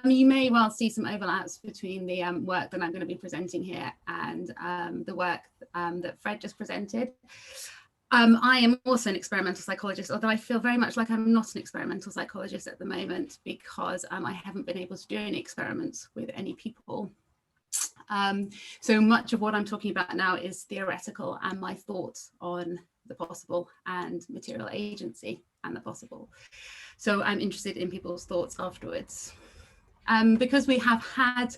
You may well see some overlaps between the work that I'm going to be presenting here and the work that Fred just presented. I am also an experimental psychologist, although I feel very much like I'm not an experimental psychologist at the moment because I haven't been able to do any experiments with any people. So much of what I'm talking about now is theoretical and my thoughts on the possible and material agency and the possible. So I'm interested in people's thoughts afterwards. Because we have had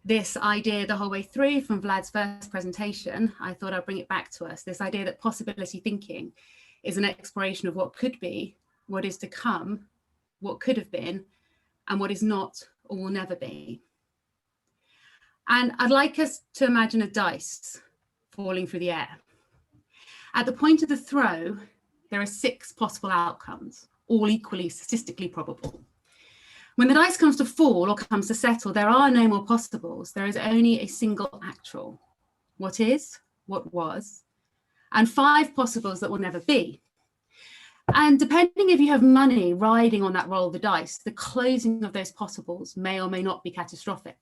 this idea the whole way through from Vlad's first presentation, I thought I'd bring it back to us, this idea that possibility thinking is an exploration of what could be, what is to come, what could have been, and what is not or will never be. And I'd like us to imagine a dice falling through the air. At the point of the throw, there are 6 possible outcomes, all equally statistically probable. When the dice comes to fall or comes to settle, there are no more possibles. There is only a single actual. What is, what was, and 5 possibles that will never be. And depending if you have money riding on that roll of the dice, the closing of those possibles may or may not be catastrophic.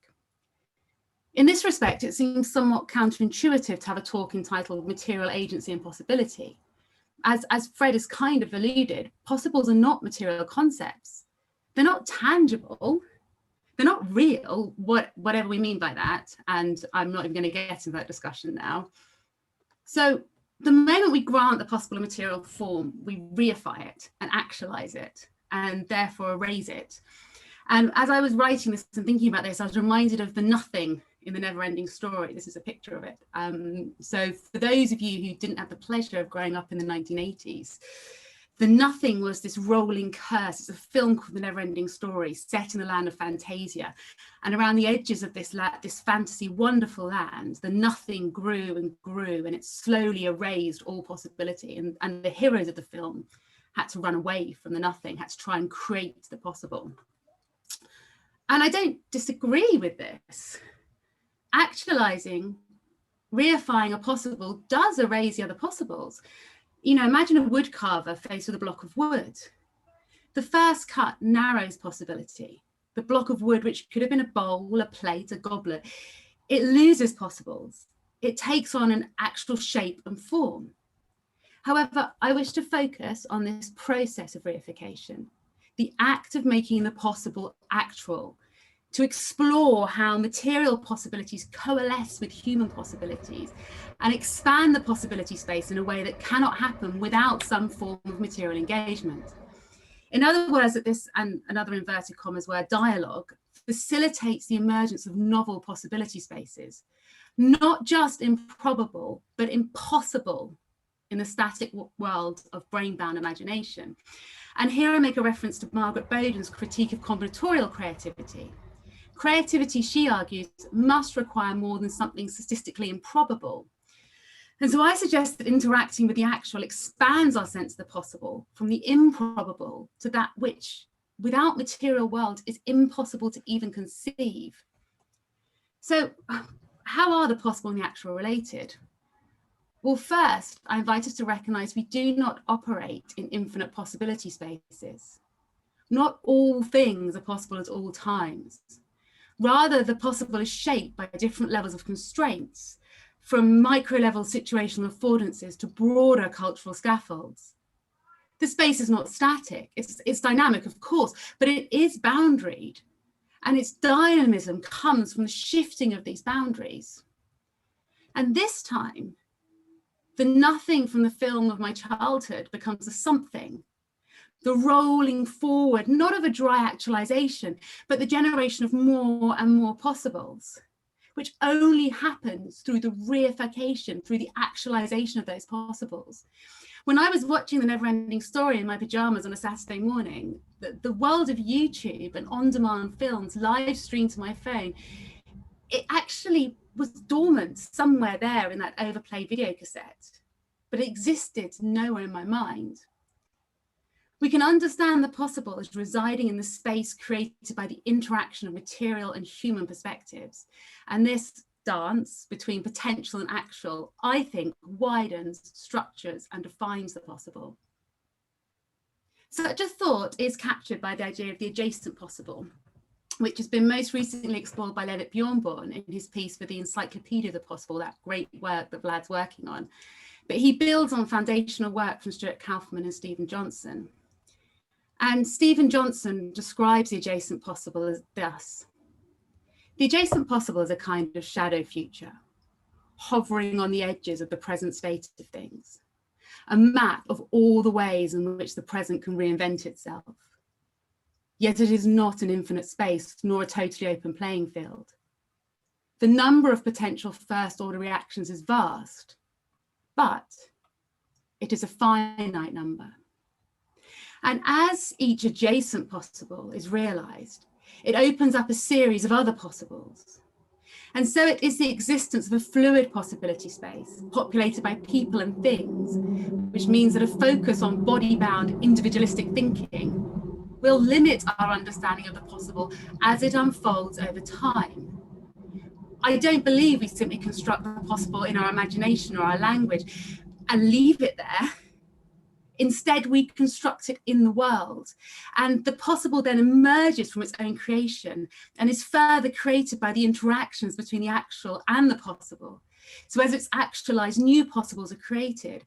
In this respect, it seems somewhat counterintuitive to have a talk entitled Material Agency and Possibility. As Fred has kind of alluded, possibles are not material concepts. They're not tangible, they're not real, whatever we mean by that, and I'm not even going to get into that discussion now. So the moment we grant the possible material form, we reify it and actualize it, and therefore erase it. And as I was writing this and thinking about this, I was reminded of the nothing in the never-ending story. This is a picture of it. So for those of you who didn't have the pleasure of growing up in the 1980s, the nothing was this rolling curse. It's a film called The Never-Ending Story, set in the land of Fantasia. And around the edges of this fantasy, wonderful land, the nothing grew and grew, and it slowly erased all possibility. And the heroes of the film had to run away from the nothing, had to try and create the possible. And I don't disagree with this. Actualizing, reifying a possible does erase the other possibles. You know, imagine a wood carver faced with a block of wood. The first cut narrows possibility. The block of wood, which could have been a bowl, a plate, a goblet, it loses possibles. It takes on an actual shape and form. However, I wish to focus on this process of reification, the act of making the possible actual, to explore how material possibilities coalesce with human possibilities and expand the possibility space in a way that cannot happen without some form of material engagement. In other words, that this, and another inverted commas word, dialogue, facilitates the emergence of novel possibility spaces, not just improbable, but impossible in the static world of brain-bound imagination. And here I make a reference to Margaret Bowden's critique of combinatorial creativity. Creativity, she argues, must require more than something statistically improbable. And so I suggest that interacting with the actual expands our sense of the possible from the improbable to that which, without material world, is impossible to even conceive. So how are the possible and the actual related? Well, first, I invite us to recognize we do not operate in infinite possibility spaces. Not all things are possible at all times. Rather, the possible is shaped by different levels of constraints, from micro-level situational affordances to broader cultural scaffolds. The space is not static, it's dynamic, of course, but it is boundaried, and its dynamism comes from the shifting of these boundaries. And this time, the nothing from the film of my childhood becomes a something, the rolling forward, not of a dry actualization, but the generation of more and more possibles, which only happens through the reification, through the actualization of those possibles. When I was watching The Never-Ending Story in my pajamas on a Saturday morning, the world of YouTube and on-demand films live streamed to my phone, it actually was dormant somewhere there in that overplayed video cassette, but it existed nowhere in my mind. We can understand the possible as residing in the space created by the interaction of material and human perspectives. And this dance between potential and actual, I think, widens, structures, and defines the possible. Such a thought is captured by the idea of the adjacent possible. which has been most recently explored by Levitt Bjornborn in his piece for the Encyclopedia of the Possible, that great work that Vlad's working on. But he builds on foundational work from Stuart Kauffman and Stephen Johnson. And Stephen Johnson describes the adjacent possible as thus. The adjacent possible is a kind of shadow future, hovering on the edges of the present state of things, a map of all the ways in which the present can reinvent itself. Yet it is not an infinite space, nor a totally open playing field. The number of potential first order reactions is vast, but it is a finite number. And as each adjacent possible is realized, it opens up a series of other possibles. And so it is the existence of a fluid possibility space populated by people and things, which means that a focus on body-bound individualistic thinking will limit our understanding of the possible as it unfolds over time. I don't believe we simply construct the possible in our imagination or our language and leave it there. Instead, we construct it in the world, and the possible then emerges from its own creation and is further created by the interactions between the actual and the possible. So as it's actualized, new possibles are created.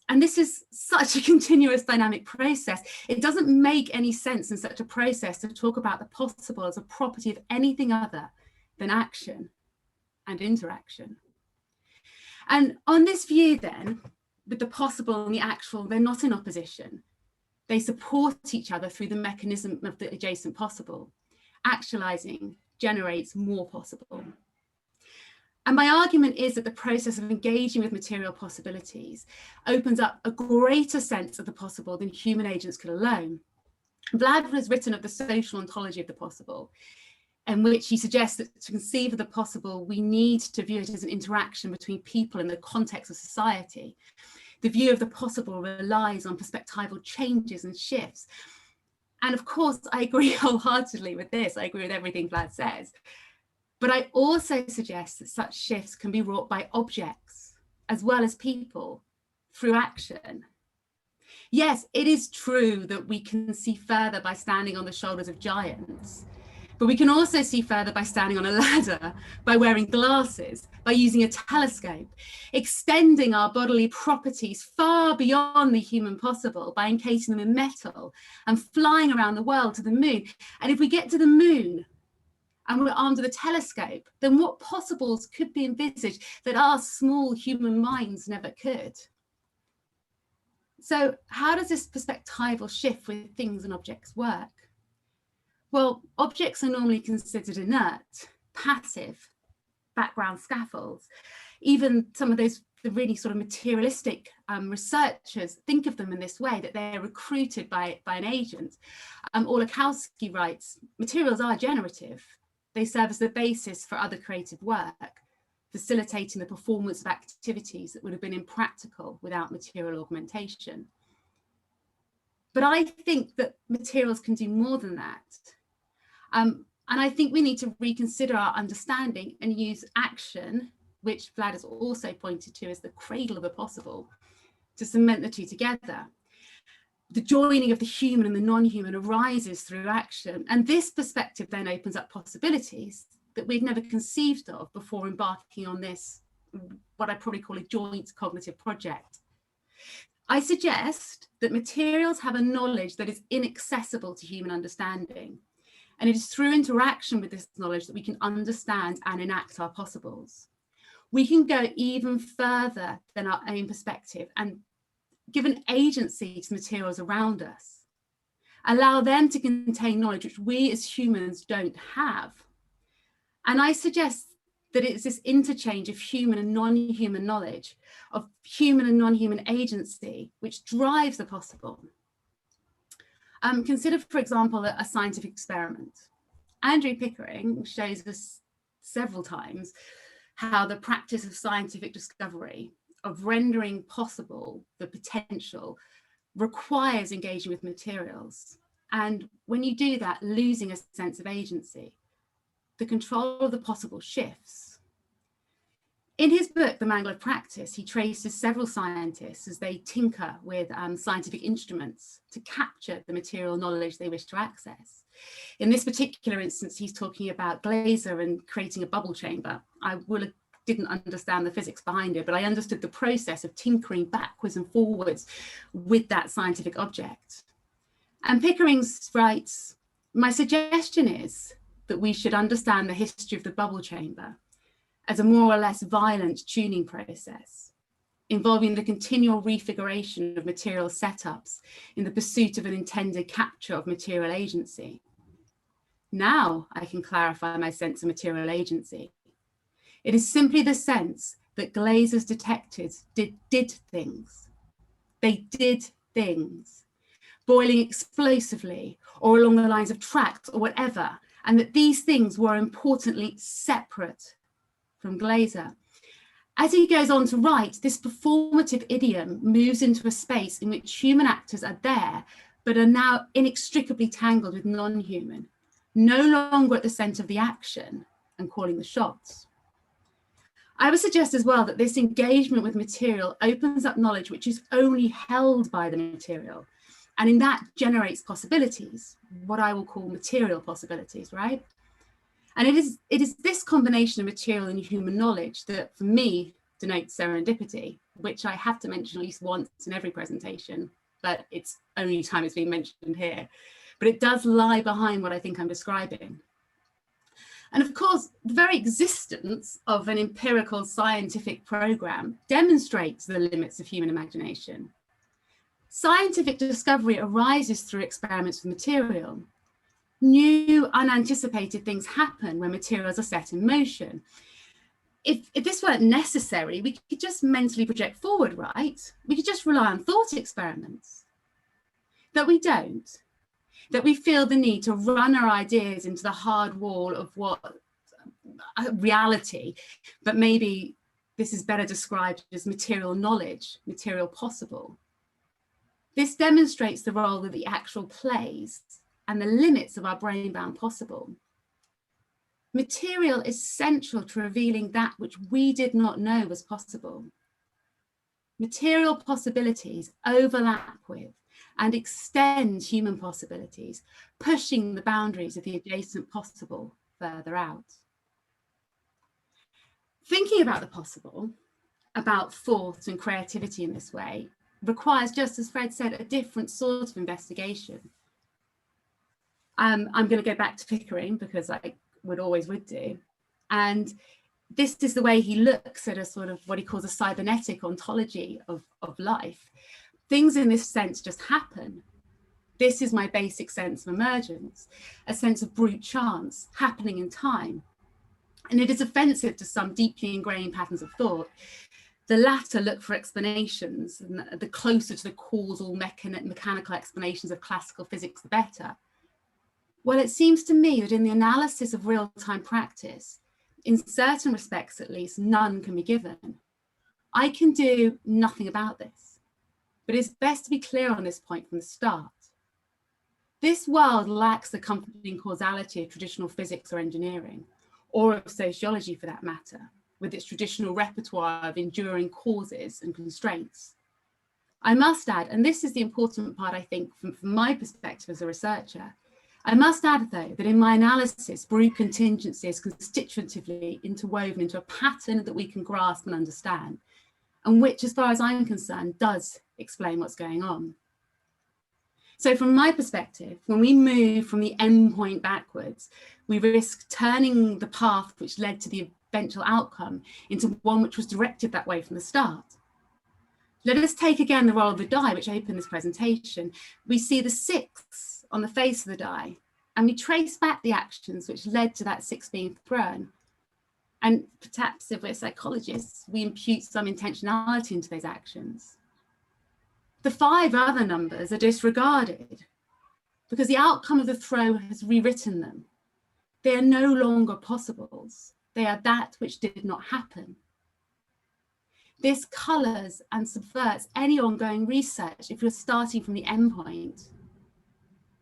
And this is such a continuous dynamic process. It doesn't make any sense in such a process to talk about the possible as a property of anything other than action and interaction. And on this view then, with the possible and the actual, they're not in opposition. They support each other through the mechanism of the adjacent possible. Actualizing generates more possible. And my argument is that the process of engaging with material possibilities opens up a greater sense of the possible than human agents could alone. Vlad has written of the social ontology of the possible, in which he suggests that to conceive of the possible, we need to view it as an interaction between people in the context of society. The view of the possible relies on perspectival changes and shifts. And of course, I agree wholeheartedly with this. I agree with everything Vlad says. But I also suggest that such shifts can be wrought by objects as well as people through action. Yes, it is true that we can see further by standing on the shoulders of giants, but we can also see further by standing on a ladder, by wearing glasses, by using a telescope, extending our bodily properties far beyond the human possible by encasing them in metal and flying around the world to the moon. And if we get to the moon and we're armed with a telescope, then what possibles could be envisaged that our small human minds never could? So how does this perspectival shift with things and objects work? Well, objects are normally considered inert, passive, background scaffolds. Even some of those the really sort of materialistic researchers think of them in this way, that they're recruited by an agent. Olakowski writes, materials are generative. They serve as the basis for other creative work, facilitating the performance of activities that would have been impractical without material augmentation. But I think that materials can do more than that. And I think we need to reconsider our understanding and use action, which Vlad has also pointed to as the cradle of the possible, to cement the two together. The joining of the human and the non-human arises through action. And this perspective then opens up possibilities that we'd never conceived of before embarking on this, what I probably call a joint cognitive project. I suggest that materials have a knowledge that is inaccessible to human understanding. And it is through interaction with this knowledge that we can understand and enact our possibles. We can go even further than our own perspective and give an agency to materials around us, allow them to contain knowledge which we as humans don't have. And I suggest that it's this interchange of human and non-human knowledge, of human and non-human agency, which drives the possible. Consider, for example, a scientific experiment. Andrew Pickering shows us several times how the practice of scientific discovery, of rendering possible the potential, requires engaging with materials. And when you do that, losing a sense of agency, the control of the possible shifts. In his book, The Manual of Practice, he traces several scientists as they tinker with scientific instruments to capture the material knowledge they wish to access. In this particular instance, he's talking about Glaser and creating a bubble chamber. I didn't understand the physics behind it, but I understood the process of tinkering backwards and forwards with that scientific object. And Pickering writes, my suggestion is that we should understand the history of the bubble chamber as a more or less violent tuning process, involving the continual refiguration of material setups in the pursuit of an intended capture of material agency. Now I can clarify my sense of material agency. It is simply the sense that Glaser's detectives did things. They did things, boiling explosively or along the lines of tracks or whatever, and that these things were importantly separate from Glaser. As he goes on to write, this performative idiom moves into a space in which human actors are there, but are now inextricably tangled with non-human, no longer at the centre of the action and calling the shots. I would suggest as well that this engagement with material opens up knowledge which is only held by the material, and in that generates possibilities, what I will call material possibilities, right? And it is this combination of material and human knowledge that, for me, denotes serendipity, which I have to mention at least once in every presentation, but it's only time it's been mentioned here. But it does lie behind what I think I'm describing. And of course, the very existence of an empirical scientific program demonstrates the limits of human imagination. Scientific discovery arises through experiments with material. New, unanticipated things happen when materials are set in motion. If this weren't necessary, we could just mentally project forward, right? We could just rely on thought experiments. That we don't. That we feel the need to run our ideas into the hard wall of what reality, but maybe this is better described as material knowledge, material possible. This demonstrates the role that the actual plays and the limits of our brain-bound possible. Material is central to revealing that which we did not know was possible. Material possibilities overlap with and extend human possibilities, pushing the boundaries of the adjacent possible further out. Thinking about the possible, about thought and creativity in this way, requires, just as Fred said, a different sort of investigation. I'm going to go back to Pickering because I would do. And this is the way he looks at a sort of what he calls a cybernetic ontology of life. Things in this sense just happen. This is my basic sense of emergence, a sense of brute chance happening in time. And it is offensive to some deeply ingrained patterns of thought. The latter look for explanations, and the closer to the causal mechanical explanations of classical physics, the better. Well, it seems to me that in the analysis of real-time practice, in certain respects at least, none can be given. I can do nothing about this, but it's best to be clear on this point from the start. This world lacks the comforting causality of traditional physics or engineering, or of sociology for that matter, with its traditional repertoire of enduring causes and constraints. I must add, and this is the important part, I think, from my perspective as a researcher, I must add, though, that in my analysis, brute contingency is constitutively interwoven into a pattern that we can grasp and understand, and which, as far as I'm concerned, does explain what's going on. So from my perspective, when we move from the end point backwards, we risk turning the path which led to the eventual outcome into one which was directed that way from the start. Let us take again the role of the die, which opened this presentation. We see the 6 on the face of the die, and we trace back the actions which led to that 6 being thrown. And perhaps if we're psychologists, we impute some intentionality into those actions. The 5 other numbers are disregarded because the outcome of the throw has rewritten them. They are no longer possibles. They are that which did not happen. This colours and subverts any ongoing research if you're starting from the endpoint.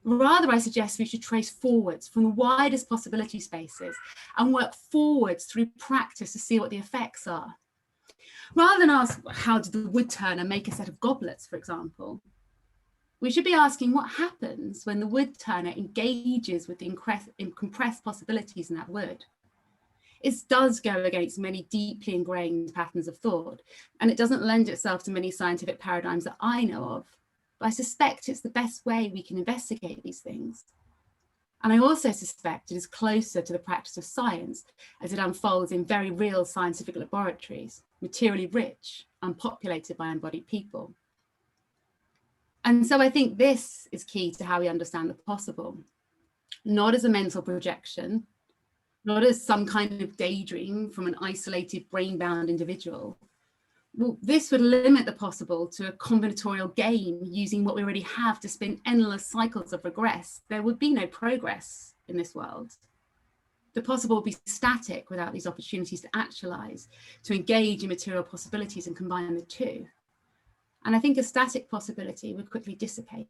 Rather, I suggest we should trace forwards from the widest possibility spaces and work forwards through practice to see what the effects are. Rather than ask, how did the wood turner make a set of goblets, for example, we should be asking what happens when the wood turner engages with the compressed possibilities in that wood. It does go against many deeply ingrained patterns of thought, and it doesn't lend itself to many scientific paradigms that I know of, but I suspect it's the best way we can investigate these things. And I also suspect it is closer to the practice of science as it unfolds in very real scientific laboratories, materially rich, unpopulated by embodied people. And so I think this is key to how we understand the possible, not as a mental projection, not as some kind of daydream from an isolated brain-bound individual. Well, this would limit the possible to a combinatorial game using what we already have to spin endless cycles of regress. There would be no progress in this world. The possible would be static without these opportunities to actualize, to engage in material possibilities and combine the two. And I think a static possibility would quickly dissipate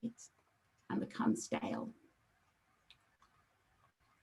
and become stale.